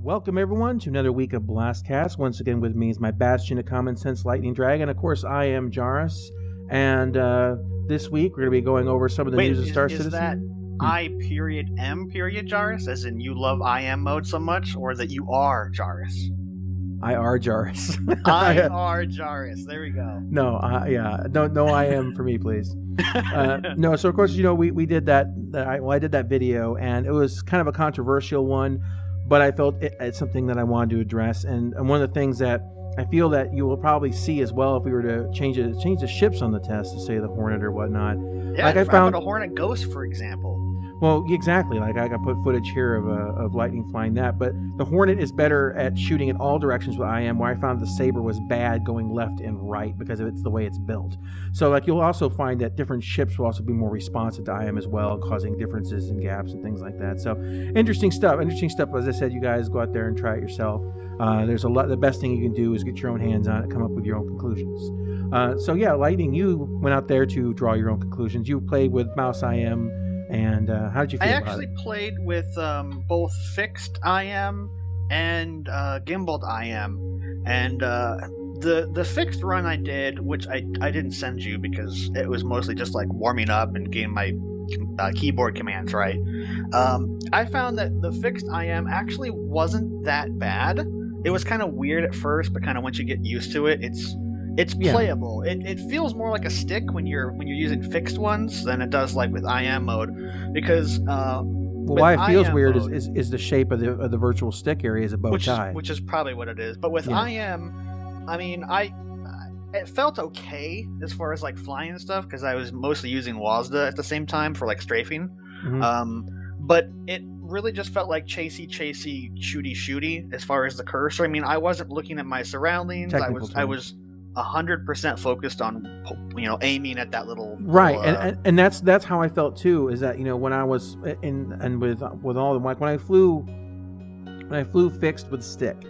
Welcome everyone to another week of BlastCast. Once again with me is my bastion of common sense, Lightning Dragon. Of course, I am Jarrus, and this week we're going to be going over some of the news of Star Citizen. Is that I.M. Jarrus, as in you love IM mode so much, or that you are Jarrus? I are Jarrus. I are Jarrus. There we go. No, no I am for me, please. No, so of course, we did that. I did that video, and it was kind of a controversial one. But I felt it's something that I wanted to address, and one of the things that I feel that you will probably see as well if we were to change the ships on the test to say the Hornet or whatnot. Yeah, like I found a Hornet Ghost, for example. Well, exactly. Like I put footage here of Lightning flying that, but the Hornet is better at shooting in all directions with IM. Where I found the Saber was bad going left and right because it's the way it's built. So like you'll also find that different ships will also be more responsive to IM as well, causing differences and gaps and things like that. So interesting stuff. As I said, you guys go out there and try it yourself. There's a lot. The best thing you can do is get your own hands on it, come up with your own conclusions. So yeah, Lightning, you went out there to draw your own conclusions. You played with Mouse IM. And how did you feel about it? I actually played with both fixed IM and gimbaled IM. And the fixed run I did, which I didn't send you because it was mostly just like warming up and getting my keyboard commands right. I found that the fixed IM actually wasn't that bad. It was kind of weird at first, but kind of once you get used to it, it's playable. It feels more like a stick when you're using fixed ones than it does like with IM mode, because why it feels weird mode, is the shape of the virtual stick area is a bow tie, which is probably what it is. But with IM, I mean, it felt okay as far as like flying and stuff because I was mostly using WASDA at the same time for like strafing. Mm-hmm. But it really just felt like chasey, shooty as far as the cursor. I mean, I wasn't looking at my surroundings. I was 100% focused on aiming at that little and that's how I felt too. Is that when I was with all the like when I flew fixed with stick,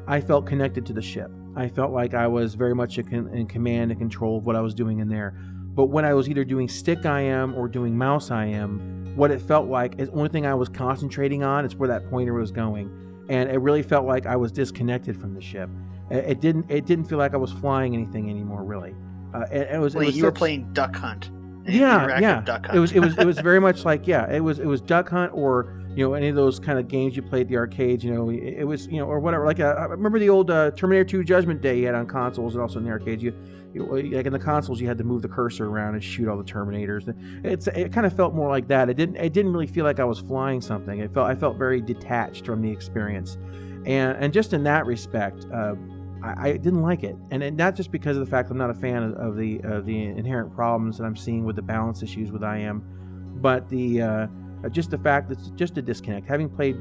I felt connected to the ship. I felt like I was very much in command and control of what I was doing in there. But when I was either doing stick IM or doing mouse IM, what it felt like is the only thing I was concentrating on is where that pointer was going, and it really felt like I was disconnected from the ship. It didn't feel like I was flying anything anymore, really. You were playing Duck Hunt. Yeah. Duck Hunt. It was very much like it was Duck Hunt or any of those kind of games you played at the arcades. It was or whatever. Like I remember the old Terminator 2 Judgment Day you had on consoles and also in the arcades. You like in the consoles you had to move the cursor around and shoot all the Terminators. It kind of felt more like that. It didn't really feel like I was flying something. I felt very detached from the experience, and just in that respect. I didn't like it, and not just because of the fact I'm not a fan of the inherent problems that I'm seeing with the balance issues with IM, but just the fact that it's just a disconnect. Having played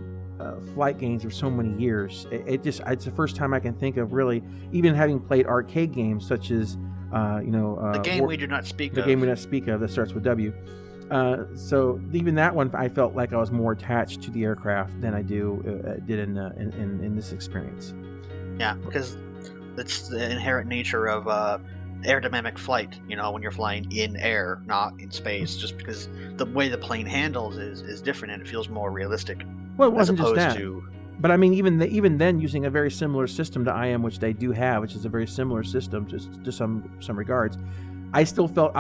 flight games for so many years, it's the first time I can think of really even having played arcade games such as the game we do not speak of that starts with W. So even that one, I felt like I was more attached to the aircraft than I did in this experience. Yeah, because that's the inherent nature of aerodynamic flight, when you're flying in air, not in space, just because the way the plane handles is different and it feels more realistic. Well, it wasn't just that. But I mean, even then, using a very similar system to IM, which they do have, which is a very similar system to some regards, I still felt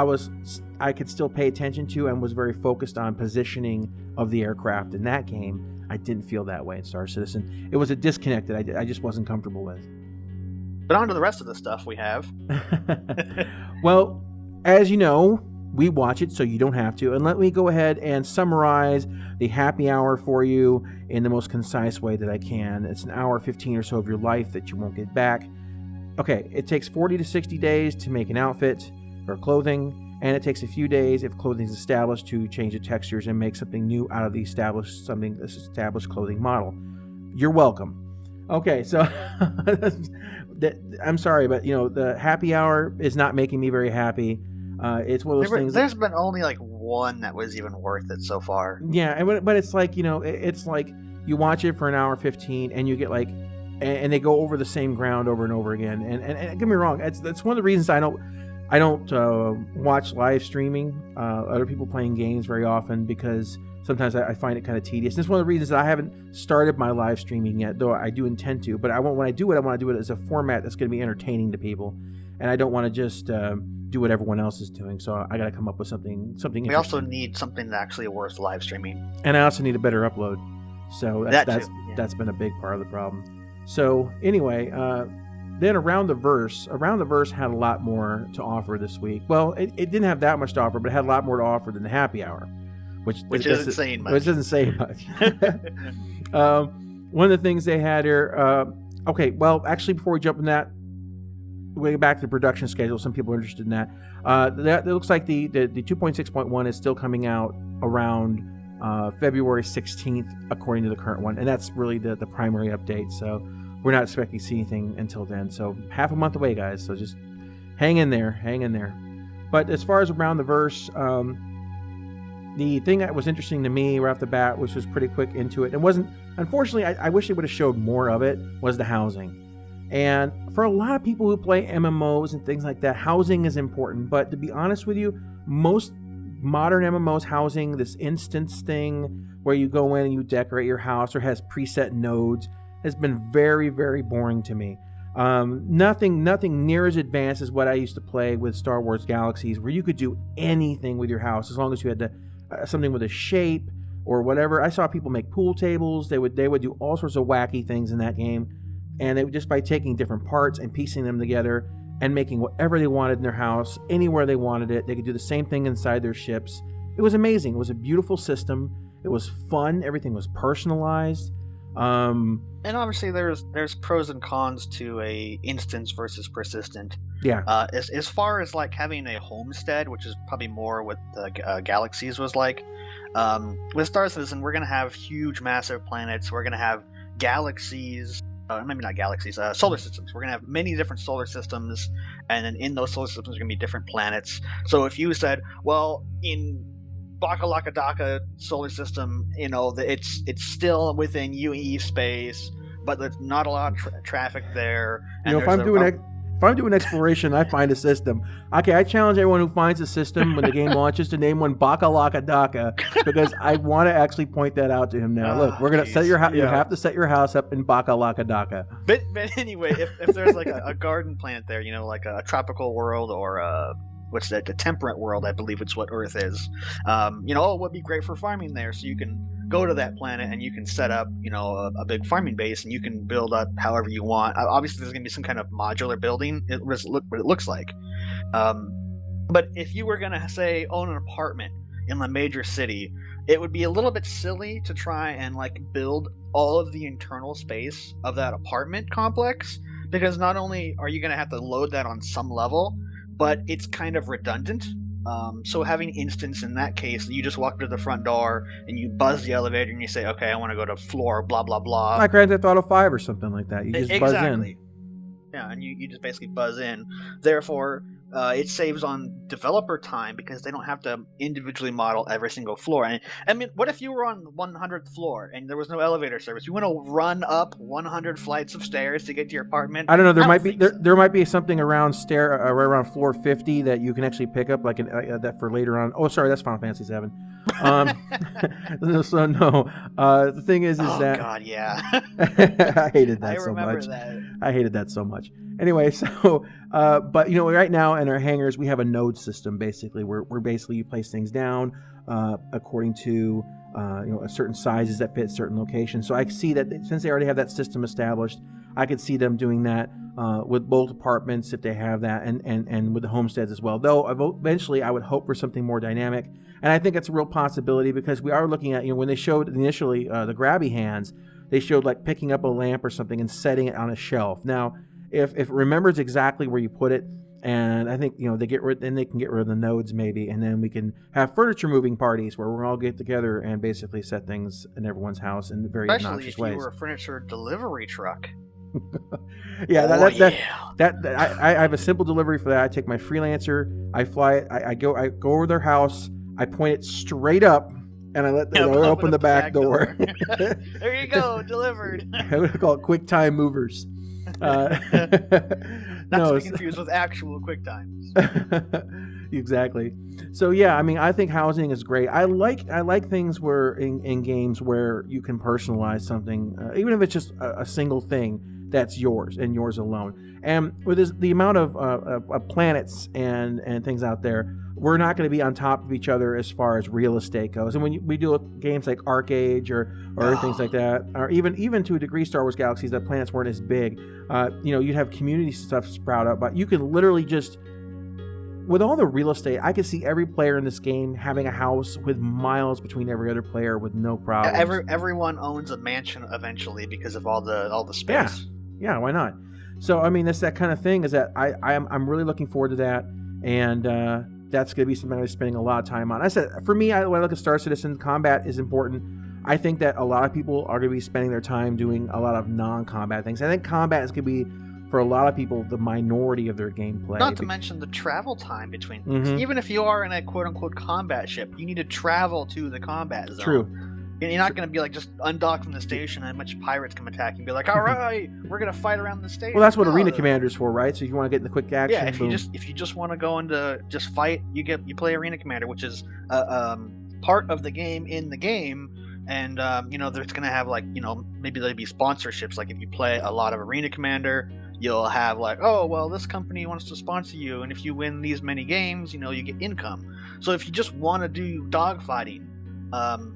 I could still pay attention to and was very focused on positioning of the aircraft in that game. I didn't feel that way in Star Citizen. It was a disconnect that I just wasn't comfortable with. But on to the rest of the stuff we have. Well, as you know, we watch it so you don't have to. And let me go ahead and summarize the happy hour for you in the most concise way that I can. It's an hour 15 or so of your life that you won't get back. Okay, it takes 40 to 60 days to make an outfit or clothing. And it takes a few days, if clothing is established, to change the textures and make something new out of the established clothing model. You're welcome. Okay, so I'm sorry, but the happy hour is not making me very happy. It's one of those things. There's been only like one that was even worth it so far. Yeah, but it's like it's like you watch it for an hour 15, and you get like, and they go over the same ground over and over again. And don't get me wrong, it's one of the reasons I don't watch live streaming, other people playing games very often, because sometimes I find it kind of tedious. And it's one of the reasons that I haven't started my live streaming yet, though I do intend to. But when I do it, I want to do it as a format that's going to be entertaining to people, and I don't want to just do what everyone else is doing. So I got to come up with something. We also need something that's actually worth live streaming, and I also need a better upload. So that's been a big part of the problem. So anyway, then Around the Verse had a lot more to offer this week. Well, it didn't have that much to offer, but it had a lot more to offer than the happy hour, which isn't saying much. Which doesn't say much. One of the things they had here. Okay, well, actually, before we jump in that, way back to the production schedule. Some people are interested in that. It looks like the 2.6.1 is still coming out around February 16th, according to the current one, and that's really the primary update. So we're not expecting to see anything until then. So half a month away, guys. So just hang in there. But as far as Around the Verse, the thing that was interesting to me right off the bat, which was pretty quick into it, unfortunately, I wish they would have showed more of it, was the housing. And for a lot of people who play MMOs and things like that, housing is important. But to be honest with you, most modern MMOs housing, this instance thing where you go in and you decorate your house or has preset nodes, has been very, very boring to me. Nothing near as advanced as what I used to play with Star Wars Galaxies, where you could do anything with your house as long as you had something with a shape or whatever. I saw people make pool tables. They would do all sorts of wacky things in that game. And they would just by taking different parts and piecing them together and making whatever they wanted in their house, anywhere they wanted it. They could do the same thing inside their ships. It was amazing. It was a beautiful system. It was fun. Everything was personalized. And obviously there's pros and cons to a instance versus persistent. Yeah. As far as like having a homestead, which is probably more what the Galaxies was like. With Star Citizen, we're going to have huge, massive planets. We're going to have galaxies. Maybe not galaxies, solar systems. We're going to have many different solar systems, and then in those solar systems are going to be different planets. So if you said, well, in Bakalakadaka solar system, it's still within UE space, but there's not a lot of traffic there. And if I'm doing exploration, I find a system. Okay, I challenge everyone who finds a system when the game launches to name one Bakalakadaka, because I want to actually point that out to him now. Look, we're gonna set your house. You have to set your house up in Bakalakadaka. But anyway, if there's like a garden planet there, like a tropical world or what's that? The temperate world, I believe it's what Earth is. It would be great for farming there, so you can go to that planet and you can set up, a big farming base, and you can build up however you want. Obviously, there's going to be some kind of modular building. What it looks like. But if you were going to say own an apartment in a major city, it would be a little bit silly to try and like build all of the internal space of that apartment complex, because not only are you going to have to load that on some level, but it's kind of redundant. So having instance in that case, you just walk to the front door and you buzz the elevator and you say, okay, I want to go to floor blah blah blah. Like Grand Theft Auto 5 or something like that. You just buzz in. Yeah, and you just basically buzz in. Therefore, it saves on developer time because they don't have to individually model every single floor. And I mean, what if you were on the 100th floor and there was no elevator service? You want to run up 100 flights of stairs to get to your apartment? I don't know. There might be something around around floor 50 that you can actually pick up, like that for later on. Oh, sorry, that's Final Fantasy 7. So no. The thing is oh, that. God, yeah. I hated that so much. I remember that. I hated that so much. Anyway, so but right now in our hangars we have a node system basically where basically you place things down according to certain sizes that fit certain locations. So I see that since they already have that system established, I could see them doing that with both apartments if they have that, and with the homesteads as well. Though eventually I would hope for something more dynamic, and I think it's a real possibility because we are looking at when they showed initially the grabby hands, they showed like picking up a lamp or something and setting it on a shelf. Now, if it remembers exactly where you put it, and I think they can get rid of the nodes maybe, and then we can have furniture moving parties where we'll all get together and basically set things in everyone's house in very obnoxious ways. Especially if you were a furniture delivery truck. I have a simple delivery for that. I take my freelancer, I fly it, I go over their house, I point it straight up, and I let them open the back door. There you go, delivered. I would call it quick time movers. Not to be confused with actual quick times. Exactly. So yeah, I mean, I think housing is great. I like things where in games where you can personalize something, even if it's just a single thing that's yours and yours alone. And with the amount of planets and things out there, we're not going to be on top of each other as far as real estate goes. And when we do games like Arcade or things like that, or even to a degree Star Wars Galaxies, that planets weren't as big. You'd have community stuff sprout up, but you can literally just, with all the real estate, I could see every player in this game having a house with miles between every other player with no problem. Everyone owns a mansion eventually because of all the space. Yeah, why not? So I mean, that's that kind of thing. Is that I'm really looking forward to that, and that's going to be something I'm spending a lot of time on. I said, for me, when I look at Star Citizen, combat is important. I think that a lot of people are going to be spending their time doing a lot of non-combat things. I think combat is going to be, for a lot of people, the minority of their gameplay. Not to mention the travel time between things. Even if you are in a quote-unquote combat ship, you need to travel to the combat zone. True. And you're not going to be like just undock from the station and a bunch of pirates come attack you and be like, all right, we're going to fight around the station. Well, that's what Arena Commander's for, right? So if you want to get in the quick action. Yeah, if you just want to go into just fight, you play Arena Commander, which is part of the game in the game. And there's going to have maybe there'll be sponsorships. Like if you play a lot of Arena Commander, you'll have this company wants to sponsor you, and if you win these many games, you get income. So if you just want to do dogfighting,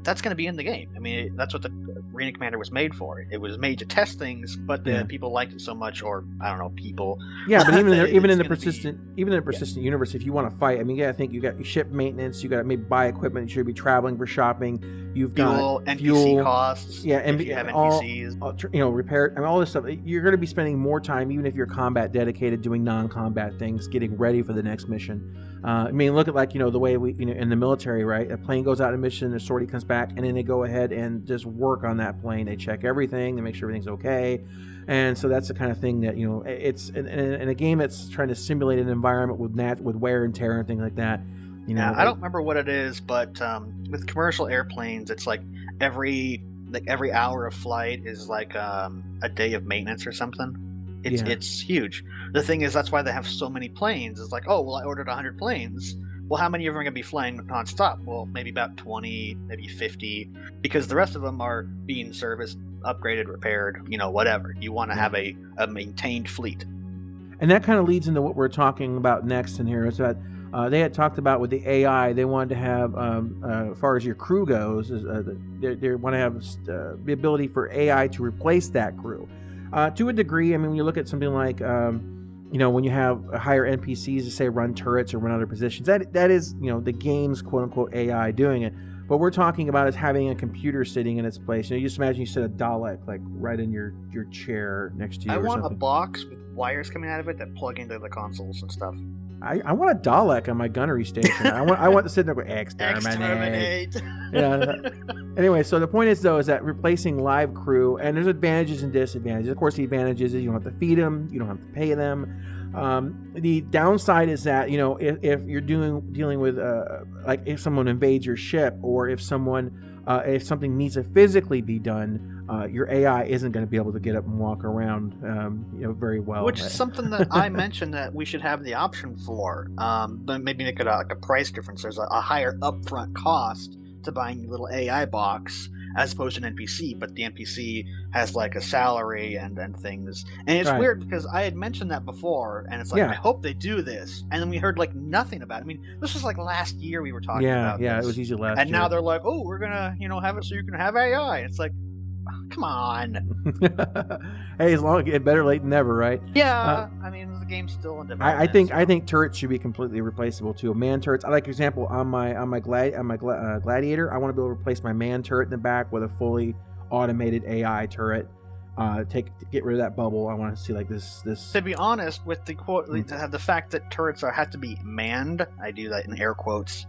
that's going to be in the game. I mean, that's what the Arena Commander was made for. It was made to test things, but the people liked it so much, or I don't know, people. Yeah, but even in the persistent universe, if you want to fight, I mean, I think you got ship maintenance, you got to maybe buy equipment, you should be traveling for shopping. You've got NPC costs. Yeah, and if you have NPCs, repair. I mean, all this stuff. You're going to be spending more time, even if you're combat dedicated, doing non-combat things, getting ready for the next mission. I mean, look at the way we, in the military, right? A plane goes out on a mission, a sortie comes back, and then they go ahead and just work on that plane. They check everything, they make sure everything's okay, and so that's the kind of thing that it's in a game that's trying to simulate an environment with wear and tear and things like that. I don't remember what it is, but with commercial airplanes, it's like every hour of flight is like a day of maintenance or something. It's huge. The thing is, that's why they have so many planes. It's like, oh, well, I ordered 100 planes. Well, how many of them are going to be flying nonstop? Well, maybe about 20, maybe 50, because the rest of them are being serviced, upgraded, repaired, whatever. You want to have a maintained fleet. And that kind of leads into what we're talking about next in here, is that they had talked about with the AI, they wanted to have, as far as your crew goes, they want to have the ability for AI to replace that crew. To a degree, I mean, when you look at something like, when you have higher NPCs to say run turrets or run other positions, that is, the game's quote unquote AI doing it. What we're talking about is having a computer sitting in its place. You just imagine you set a Dalek like right in your chair next to you. I want a box with wires coming out of it that plug into the consoles and stuff. I want a Dalek on my gunnery station. I want to sit there with exterminate. Yeah. Anyway, so the point is that replacing live crew, and there's advantages and disadvantages. Of course, the advantages is you don't have to feed them, you don't have to pay them. The downside is that if you're dealing with like if someone invades your ship, or if something needs to physically be done, your AI isn't going to be able to get up and walk around very well. Which is something that I mentioned that we should have the option for. But maybe make it a price difference. There's a higher upfront cost to buying a little AI box as opposed to an NPC, but the NPC has like a salary and things. And it's weird because I had mentioned that before, and it's like, I hope they do this. And then we heard like nothing about it. I mean, this was like last year we were talking about this. Yeah, it was easy last year. And now they're like, oh, we're going to, have it so you can have AI. It's like, come on. Hey, as long as better late than never, right? Yeah, I mean, the game's still in development. I think turrets should be completely replaceable too. Man turrets. I like, for example, on my Gladiator, I want to be able to replace my man turret in the back with a fully automated AI turret. Get rid of that bubble. I want to see like this. To be honest, with the quote, the fact that turrets have to be manned, I do that in air quotes.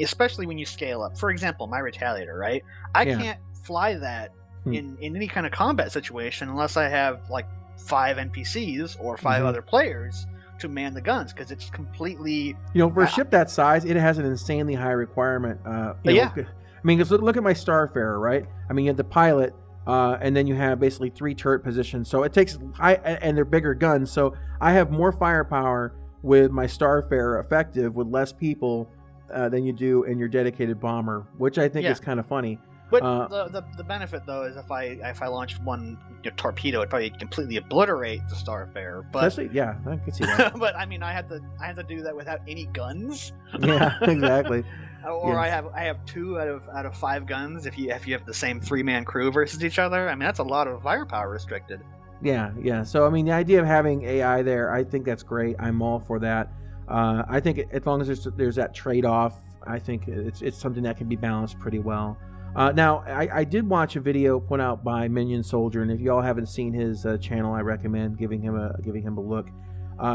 Especially when you scale up. For example, my Retaliator, right? I can't fly that in any kind of combat situation unless I have like 5 NPCs or 5 other players to man the guns, because it's completely for a ship that size, it has an insanely high requirement. I mean, because look at my Starfarer, right? I mean, you have the pilot, and then you have basically 3 turret positions, so it takes and they're bigger guns, so I have more firepower with my Starfarer effective with less people than you do in your dedicated bomber, which I think is kind of funny. But the benefit though is if I launched one torpedo, it'd probably completely obliterate the Starfarer. But especially, yeah, I can see that. but I mean, I had to do that without any guns. Yeah, exactly. Or yeah. I have 2 out of 5 guns. If you have the same 3-man crew versus each other, I mean that's a lot of firepower restricted. Yeah. So I mean, the idea of having AI there, I think that's great. I'm all for that. I think as long as there's that trade-off, I think it's something that can be balanced pretty well. Now, I did watch a video put out by Minion Soldier, and if y'all haven't seen his channel, I recommend giving him a look.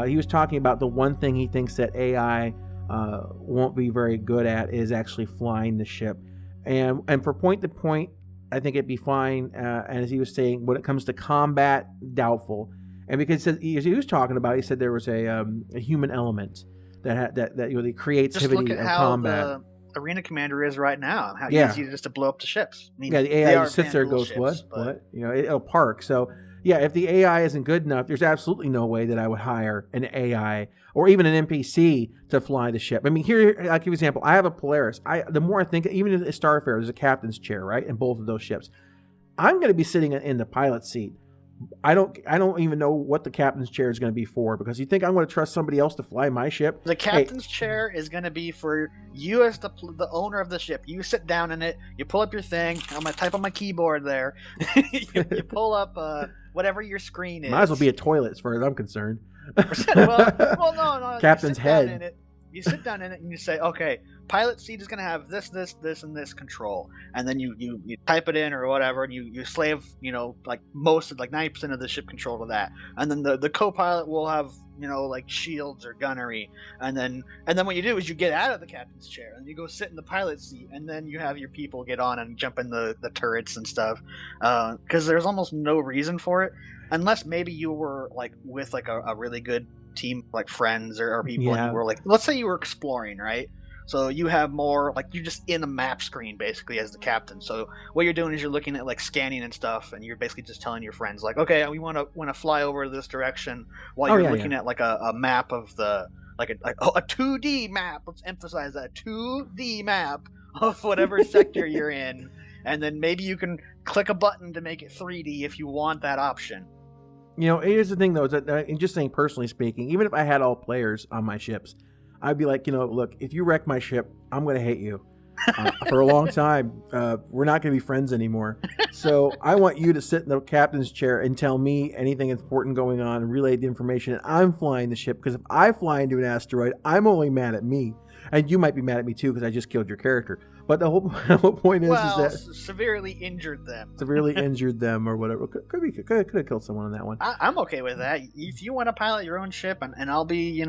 He was talking about the one thing he thinks that AI won't be very good at is actually flying the ship, and for point to point, I think it'd be fine. And as he was saying, when it comes to combat, doubtful. And because he was talking about, he said there was a human element that the creativity of combat. The arena commander is right now. How easy it is to blow up the ships. I mean, the AI just sits there and goes, ships, what? It'll park. So yeah, if the AI isn't good enough, there's absolutely no way that I would hire an AI or even an NPC to fly the ship. I mean, here, I'll give you an example. I have a Polaris. The more I think, even in a Starfarer, there's a captain's chair, right, in both of those ships. I'm going to be sitting in the pilot seat. I don't even know what the captain's chair is going to be for, because you think I'm going to trust somebody else to fly my ship? The captain's chair is going to be for you as the owner of the ship. You sit down in it, you pull up your thing. I'm going to type on my keyboard there. you pull up whatever your screen is. Might as well be a toilet as far as I'm concerned. well, no. Captain's head. You sit down in it and you say, okay, pilot seat is going to have this, and this control. And then you type it in or whatever, and you slave, like most of, like 90% of the ship control to that. And then the co-pilot will have, like shields or gunnery. And then what you do is you get out of the captain's chair and you go sit in the pilot seat, and then you have your people get on and jump in the turrets and stuff. Because there's almost no reason for it. Unless maybe you were like with like a really good team, like friends or people, and you were like, let's say you were exploring, right? So you have more like you're just in the map screen basically as the captain. So what you're doing is you're looking at like scanning and stuff, and you're basically just telling your friends like, okay, we want to fly over this direction while you're looking at like a map of the a 2D map. Let's emphasize that 2D map of whatever sector you're in, and then maybe you can click a button to make it 3D if you want that option. Here's the thing, though, is that, and just saying personally speaking, even if I had all players on my ships, I'd be like, look, if you wreck my ship, I'm going to hate you for a long time. We're not going to be friends anymore. So I want you to sit in the captain's chair and tell me anything important going on and relay the information. And I'm flying the ship, because if I fly into an asteroid, I'm only mad at me. And you might be mad at me, too, because I just killed your character. But the whole point is that severely injured them. Severely injured them or whatever. Could have killed someone on that one. I'm okay with that. If you want to pilot your own ship and I'll be,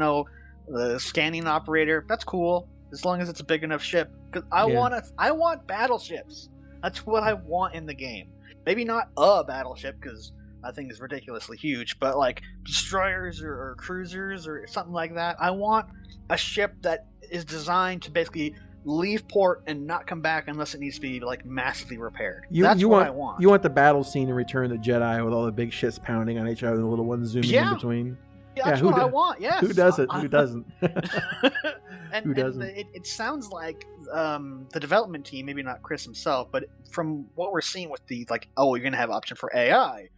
the scanning operator, that's cool. As long as it's a big enough ship. Because I want battleships. That's what I want in the game. Maybe not a battleship, because that thing is ridiculously huge. But like destroyers or cruisers or something like that. I want a ship that is designed to basically leave port and not come back unless it needs to be like massively repaired. That's what I want. You want the battle scene in Return of the Jedi with all the big ships pounding on each other and the little ones zooming in between. Yeah, that's what I want. Yes. Who doesn't? Who doesn't? Who doesn't? It sounds like the development team, maybe not Chris himself, but from what we're seeing with the you're gonna have option for AI.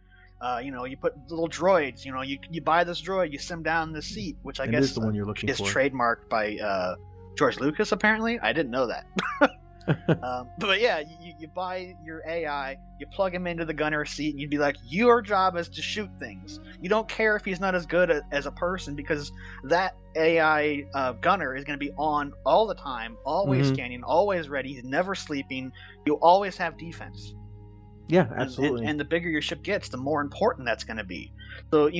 You put little droids. You buy this droid, you sim down the seat, which I guess is the one you're looking is for. Trademarked by George Lucas. Apparently, I didn't know that. But yeah, you buy your AI, you plug him into the gunner seat, and you'd be like, your job is to shoot things. You don't care if he's not as good as a person, because that AI gunner is going to be on all the time, always scanning, always ready, he's never sleeping. You always have defense. Yeah, absolutely. And the bigger your ship gets, the more important that's going to be. So,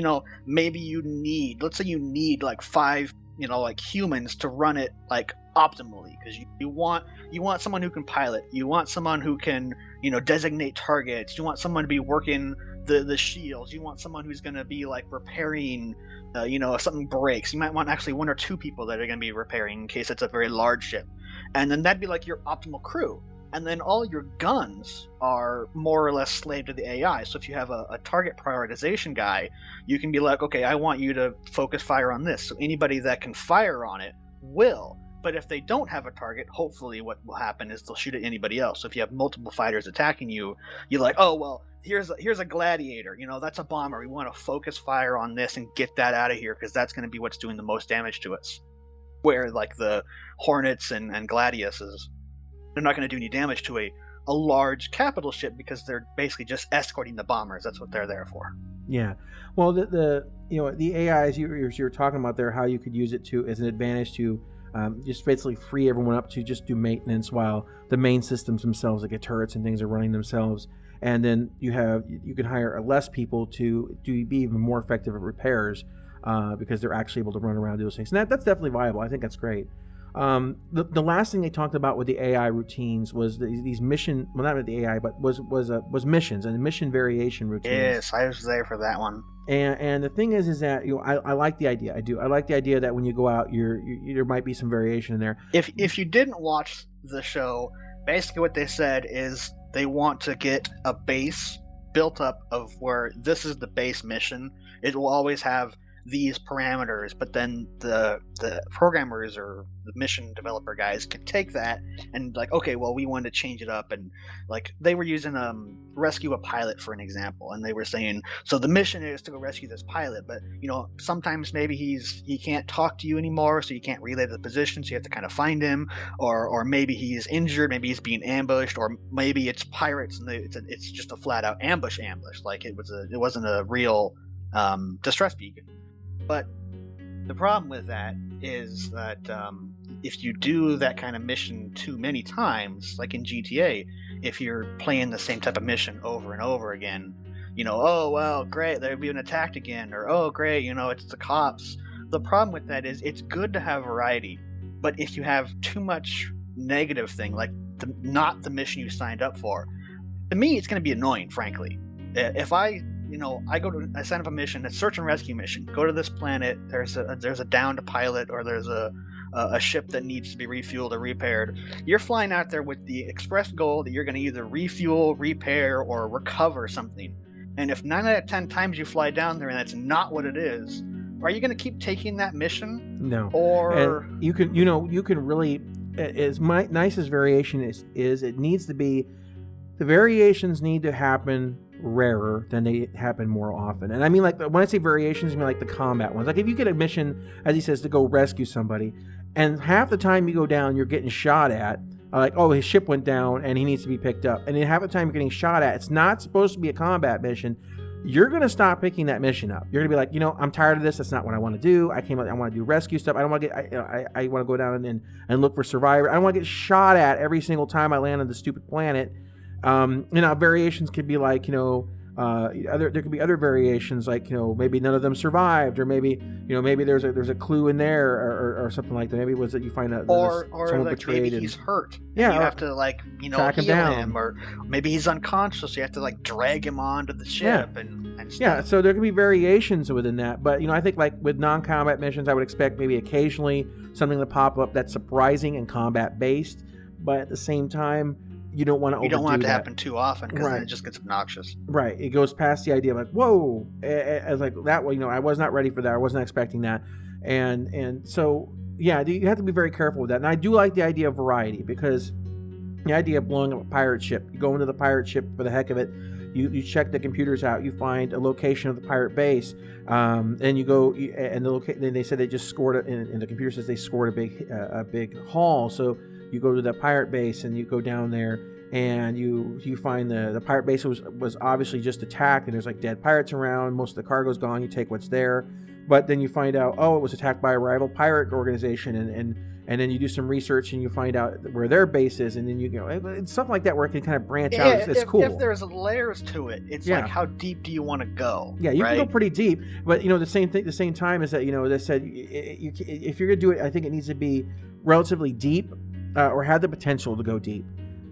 maybe let's say you need like 5, humans to run it like optimally, because you want someone who can pilot, you want someone who can designate targets, you want someone to be working the shields, you want someone who's going to be like repairing if something breaks. You might want actually 1 or 2 people that are going to be repairing in case it's a very large ship, and then that'd be like your optimal crew. and then all your guns are more or less slave to the AI. So if you have a target prioritization guy, you can be like, okay, I want you to focus fire on this. So anybody that can fire on it will. But if they don't have a target, hopefully what will happen is they'll shoot at anybody else. So if you have multiple fighters attacking you, you're like, oh, well, here's a gladiator. That's a bomber. We want to focus fire on this and get that out of here because that's going to be what's doing the most damage to us. Where, like, the Hornets and Gladiuses, they're not going to do any damage to a large capital ship because they're basically just escorting the bombers. That's what they're there for. Yeah. Well, the AIs you're talking about there, how you could use it as an advantage to just basically free everyone up to just do maintenance while the main systems themselves, like turrets and things, are running themselves. And then you can hire less people to be even more effective at repairs because they're actually able to run around and do those things. And that's definitely viable. I think that's great. The last thing they talked about with the AI routines was these mission, well, not with the AI, but was missions and mission variation routines. Yes, I was there for that one. And the thing is that I like the idea. I do. I like the idea that when you go out, there might be some variation in there. If you didn't watch the show, basically what they said is they want to get a base built up of where this is the base mission. It will always have these parameters, but then the programmers or the mission developer guys can take that and like, okay, well, we want to change it up. And like they were using rescue a pilot for an example, and they were saying, so the mission is to go rescue this pilot, but sometimes maybe he can't talk to you anymore, so you can't relay the position, so you have to kind of find him, or maybe he's injured, maybe he's being ambushed, or maybe it's pirates and it's just a flat out ambush, like it wasn't a real distress beacon. But the problem with that is that if you do that kind of mission too many times, like in GTA, if you're playing the same type of mission over and over again, oh, well, great, they're being attacked again, or oh, great, it's the cops. The problem with that is it's good to have variety, but if you have too much negative thing, like not the mission you signed up for, to me, it's going to be annoying, frankly. If I sign up a mission, a search and rescue mission. Go to this planet. There's a downed pilot, or there's a ship that needs to be refueled or repaired. You're flying out there with the express goal that you're going to either refuel, repair, or recover something. And if 9 out of 10 times you fly down there and that's not what it is, are you going to keep taking that mission? No. Or and you can really, as nice as variation is, it needs to be. The variations need to happen rarer than they happen more often. And I mean, like, when I say variations, I mean like the combat ones. Like if you get a mission, as he says, to go rescue somebody, and half the time you go down, you're getting shot at, like, oh, his ship went down and he needs to be picked up. And then half the time you're getting shot at, it's not supposed to be a combat mission. You're going to stop picking that mission up. You're going to be like, I'm tired of this. That's not what I want to do. I want to do rescue stuff. I don't want to get, I want to go down and look for survivor. I don't want to get shot at every single time I land on the stupid planet. Variations could be like, there could be other variations, like, maybe none of them survived, or maybe there's a clue in there, or something like that. Maybe it was that you find out or someone like betrayed, maybe he's hurt. Yeah, you have to track him heal down. him, or maybe he's unconscious. So you have to drag him onto the ship and stuff. Yeah. So there could be variations within that, but I think like with non-combat missions, I would expect maybe occasionally something to pop up that's surprising and combat based, but at the same time, you don't want to overdo that. You don't want it to happen too often, because then it just gets obnoxious. Right. It goes past the idea of like, whoa, as like that way, I was not ready for that. I wasn't expecting that. And so, yeah, you have to be very careful with that. And I do like the idea of variety, because the idea of blowing up a pirate ship, you go into the pirate ship for the heck of it, you check the computers out, you find a location of the pirate base, and you go, and then they said they just scored it, and the computer says they scored a big haul. So you go to the pirate base and you go down there and you find the pirate base was obviously just attacked, and there's like dead pirates around. Most of the cargo's gone. You take what's there, but then you find out, it was attacked by a rival pirate organization, and then you do some research and you find out where their base is, and then it's stuff like that where it can kind of branch out. It's cool. If there's layers to it, it's like, how deep do you want to go? Yeah, you can go pretty deep, but the same time is that they said if you're gonna do it, I think it needs to be relatively deep, or have the potential to go deep.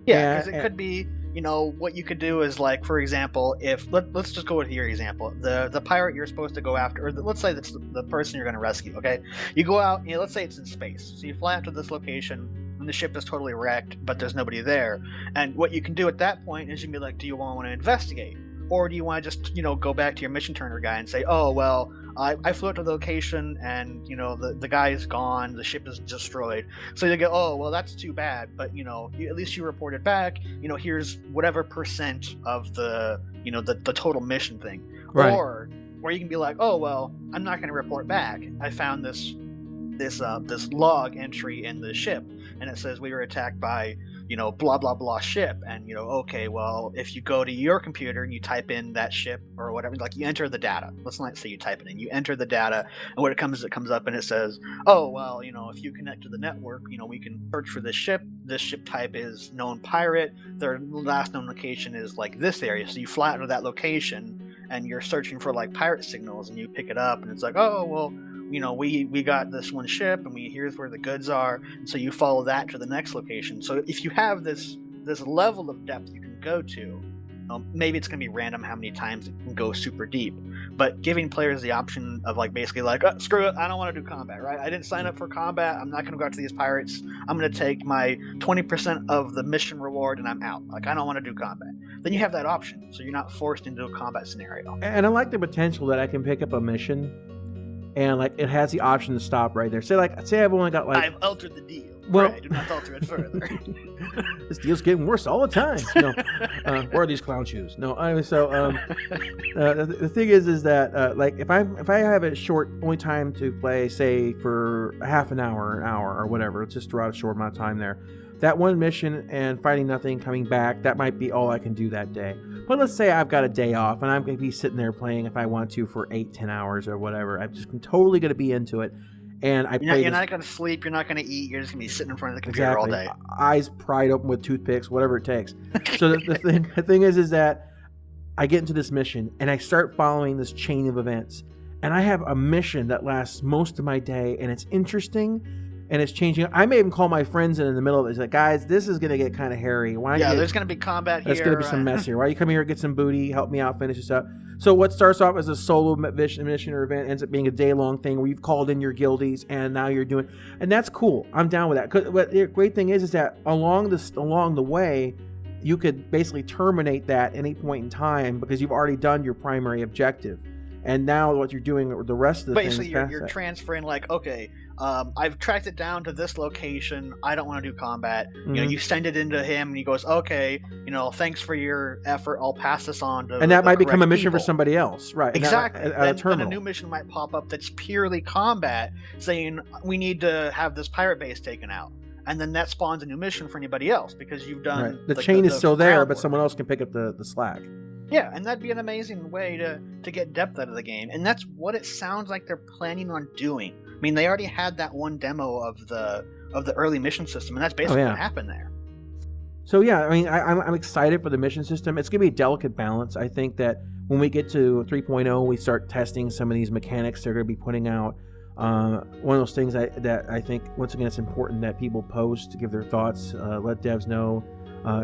Yeah, because it could be, what you could do is, like, for example, if let's just go with your example, the pirate you're supposed to go after, or let's say that's the person you're going to rescue. Okay, you go out, let's say it's in space, so you fly out to this location. when the ship is totally wrecked, but there's nobody there. And what you can do at that point is you can be like, do you want to investigate? Or do you want to just, go back to your mission turner guy and say, oh, well, I flew out to the location and, the guy is gone, the ship is destroyed. So you go, oh, well, that's too bad. But, at least you reported back, here's whatever percent of the, the total mission thing. Right. Or you can be like, oh, well, I'm not going to report back. I found this log entry in the ship, and it says we were attacked by, blah, blah, blah ship. And, okay, well, if you go to your computer and you type in that ship or whatever, like you enter the data. Let's not say you type it in. You enter the data, and what it comes up and it says, oh, well, if you connect to the network, we can search for this ship. This ship type is known pirate. Their last known location is like this area. So you fly out to that location and you're searching for like pirate signals, and you pick it up and it's like, oh, well, we got this one ship, and here's where the goods are, and so you follow that to the next location. So if you have this level of depth you can go to, maybe it's going to be random how many times it can go super deep, but giving players the option of like basically like, oh, screw it, I don't want to do combat, right? I didn't sign up for combat. I'm not going to go out to these pirates. I'm going to take my 20% of the mission reward and I'm out. Like, I don't want to do combat. Then you have that option, so you're not forced into a combat scenario. And I like the potential that I can pick up a mission and like it has the option to stop right there. Say I've only got like, I've altered the deal. Well, right, do not alter it further. This deal's getting worse all the time. No, where are these clown shoes? No, the thing is that like if I have a short only time to play, say for half an hour, or whatever, let's just throw out a short amount of time there. That one mission and fighting nothing, coming back, that might be all I can do that day. But let's say I've got a day off and I'm going to be sitting there playing if I want to for 8-10 hours or whatever. I'm just totally going to be into it. And you're not going to sleep, you're not going to eat, you're just going to be sitting in front of the computer all day. Eyes pried open with toothpicks, whatever it takes. So the thing is that I get into this mission and I start following this chain of events. And I have a mission that lasts most of my day, and it's interesting. And it's changing. I may even call my friends in the middle of it. It's like, guys, this is going to get kind of hairy. There's going to be combat here. There's going to be some mess here. Why don't you come here, get some booty, help me out, finish this up. So what starts off as a solo mission or event ends up being a day-long thing where you've called in your guildies and now you're doing, and that's cool. I'm down with that. But the great thing is that along the way, you could basically terminate that at any point in time because you've already done your primary objective. And now what you're doing, the rest of the basically you're transferring like, okay, I've tracked it down to this location. I don't want to do combat. Mm-hmm. You send it into him, and he goes, okay, thanks for your effort. I'll pass this on to. And that might become a mission people. For somebody else, right? Exactly. Then a new mission might pop up that's purely combat, saying we need to have this pirate base taken out. And then that spawns a new mission for anybody else because you've done. Right. The chain is still there, but someone else can pick up the slack. Yeah, and that'd be an amazing way to get depth out of the game, and that's what it sounds like they're planning on doing. I mean, they already had that one demo of the early mission system, and that's basically what happened there. So yeah, I mean, I'm excited for the mission system. It's gonna be a delicate balance. I think that when we get to 3.0, we start testing some of these mechanics they're gonna be putting out. One of those things that I think once again it's important that people post to give their thoughts, let devs know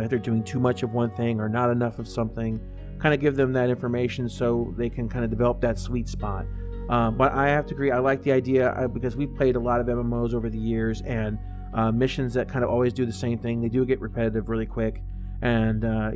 if they're doing too much of one thing or not enough of something. Kind of give them that information so they can kind of develop that sweet spot. But I have to agree, I like the idea because we've played a lot of MMOs over the years, and missions that kind of always do the same thing, they do get repetitive really quick. And, a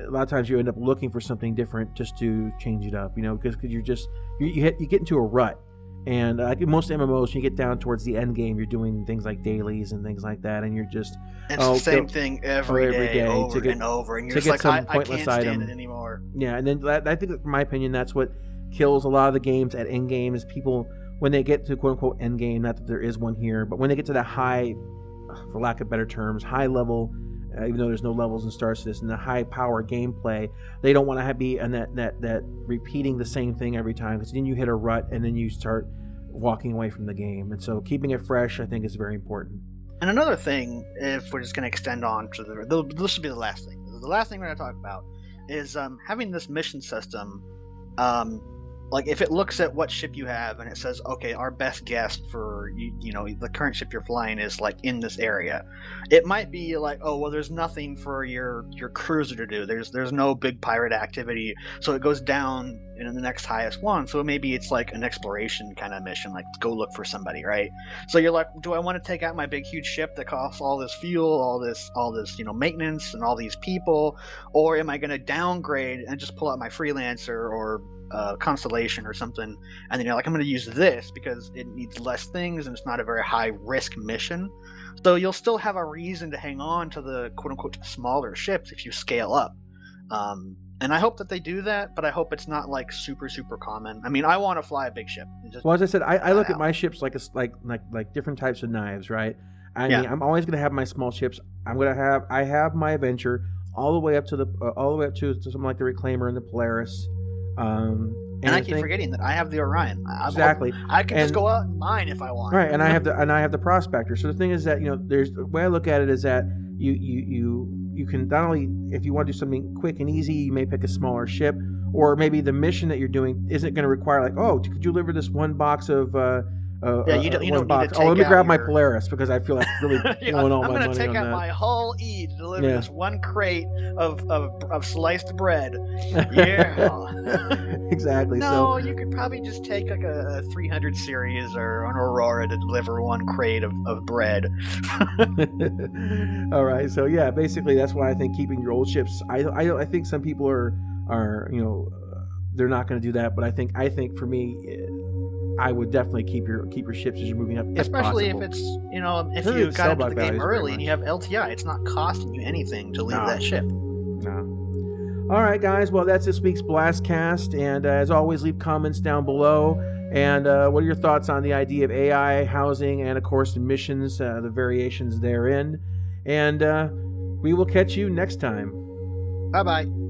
lot of times you end up looking for something different just to change it up, because you get into a rut. And most MMOs, when you get down towards the end game, you're doing things like dailies and things like that, and you're just it's the same thing every day over and over, and you're just like, I can't stand it anymore. Yeah, and then I think, in my opinion, that's what kills a lot of the games at end game is people when they get to quote unquote end game. Not that there is one here, but when they get to the high, for lack of better terms, high level. Even though there's no levels in Star Citizen, the high power gameplay, they don't want to be in that repeating the same thing every time, because then you hit a rut and then you start walking away from the game. And so keeping it fresh, I think, is very important. And another thing, if we're just going to extend on to this will be the last thing. The last thing we're going to talk about is having this mission system. like if it looks at what ship you have and it says, okay, our best guess for the current ship you're flying is like in this area, it might be like, oh well, there's nothing for your cruiser to do. There's no big pirate activity, so it goes down in the next highest one. So maybe it's like an exploration kind of mission, like go look for somebody, right? So you're like, do I want to take out my big huge ship that costs all this fuel, all this maintenance and all these people, or am I going to downgrade and just pull out my freelancer or Constellation or something, and then you're like, I'm going to use this because it needs less things and it's not a very high risk mission. So you'll still have a reason to hang on to the quote unquote smaller ships if you scale up. And I hope that they do that, but I hope it's not like super I mean, I want to fly a big ship. Well, as I said, I look at my ships like different types of knives, right? I mean, I'm always going to have my small ships. I have my Adventure all the way up to something like the Reclaimer and the Polaris. And I keep forgetting that I have the Orion. Exactly. I can just go out in mine if I want. Right, and I have the Prospector. So the thing is that there's the way I look at it is that you can not only, if you want to do something quick and easy, you may pick a smaller ship, or maybe the mission that you're doing isn't going to require like, oh, could you deliver this one box of you don't need to take let me grab my your... Polaris because I feel like really blowing all my money on that. I'm going to take out my whole E to deliver this one crate of sliced bread. Yeah. Exactly. No, you could probably just take like a 300 series or an Aurora to deliver one crate of bread. All right. So yeah, basically that's why I think keeping your old ships. I think some people are they're not going to do that, but I think for me, I would definitely keep your ships as you're moving up, especially if it's if you got into the game early and you have much. LTI, it's not costing you anything to leave that ship. No. All right, guys. Well, that's this week's BlastCast, and as always, leave comments down below. And what are your thoughts on the idea of AI, housing, and of course the missions, the variations therein? And we will catch you next time. Bye bye.